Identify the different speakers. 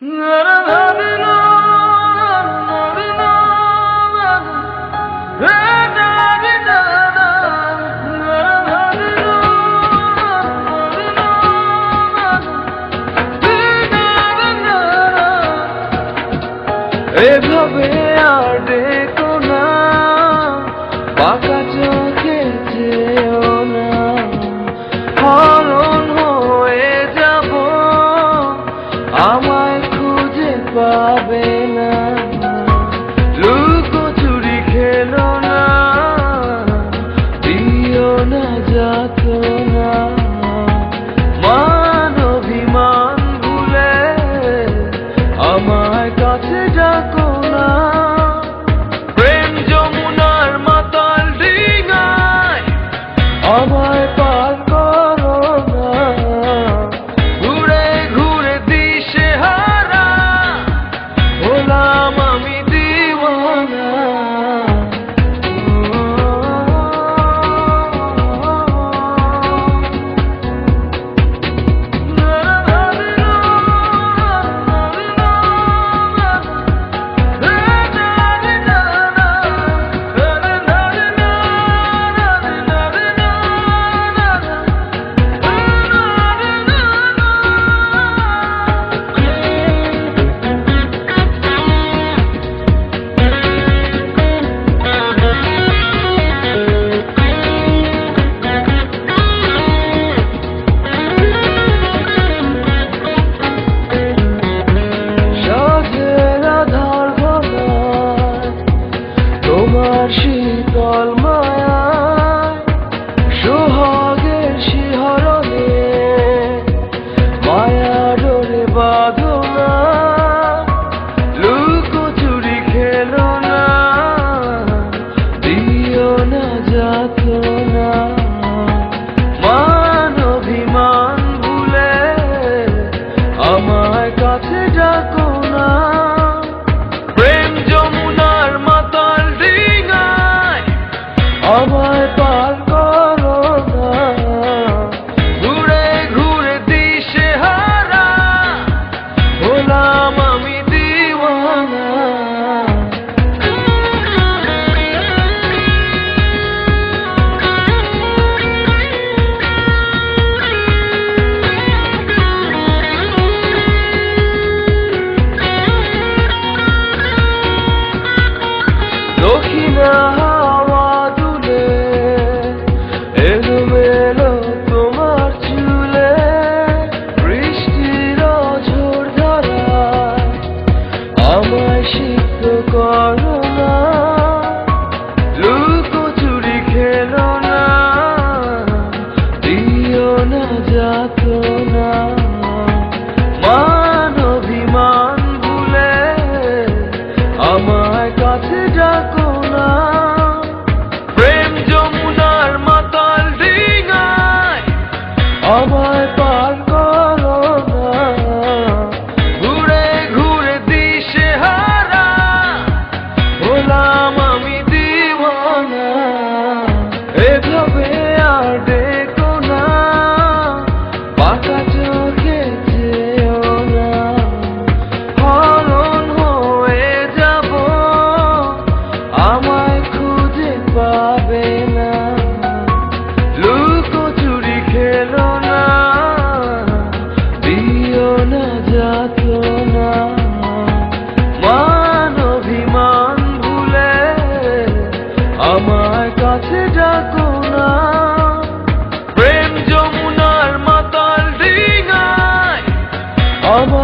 Speaker 1: এভাবে আর দেখো না, বাঁকা চোখে যেও না, হরণ হয়ে যাব, আমায় খুঁজে পাবে না। লুকোচুরি খেলো না, দিও না যাতনা, মান অভিমান ভুলে আমায় কাছে ডাকো না। প্রেম যমুনার মাতাল ডিঙায় আমায় পার করো না, ঘুরে ঘুরে দিশেহারা হলাম আমি দিওয়ানা। শীতল মায়ায় সোহাগের শিহরণে মায়া ডোরে বাঁধো না, লুকোচুরি খেলো না, দিও না যাতনা, মান অভিমান ভুলে আমায় কাছে ডাকো না। প্রেম যমুনার মাতাল ডিঙায় আমায় পার করো না, ঘুরে ঘুরে দিশেহারা হলাম আমি দিওয়ানা। দক্ষিণা হাওয়া দুলে এলোমেলো তোমার চুলে, বৃষ্টির ঝড় ধারায় আমায় সিক্ত করো না, লুকোচুরি খেলো না, দিও না যাতনা, মান অভিমান ভুলে আমায় কাছে ডাকো না। প্রেম যমুনার মাতাল ডিঙায় আমায় পার করো না, ঘুরে ঘুরে দিশেহারা হলাম আমি দিওয়ানা। এভাবে আর দেখো না, বাঁকা চোখে যেও না, হরণ হয়ে যাব, আমায় খুঁজে পাবে না। লুকোচুরি খেলো না, দিও না যাতনা, মান অভিমান ভুলে আমায় কাছে ডাকো না। প্রেম যমুনার মাতাল ডিঙায় আমায়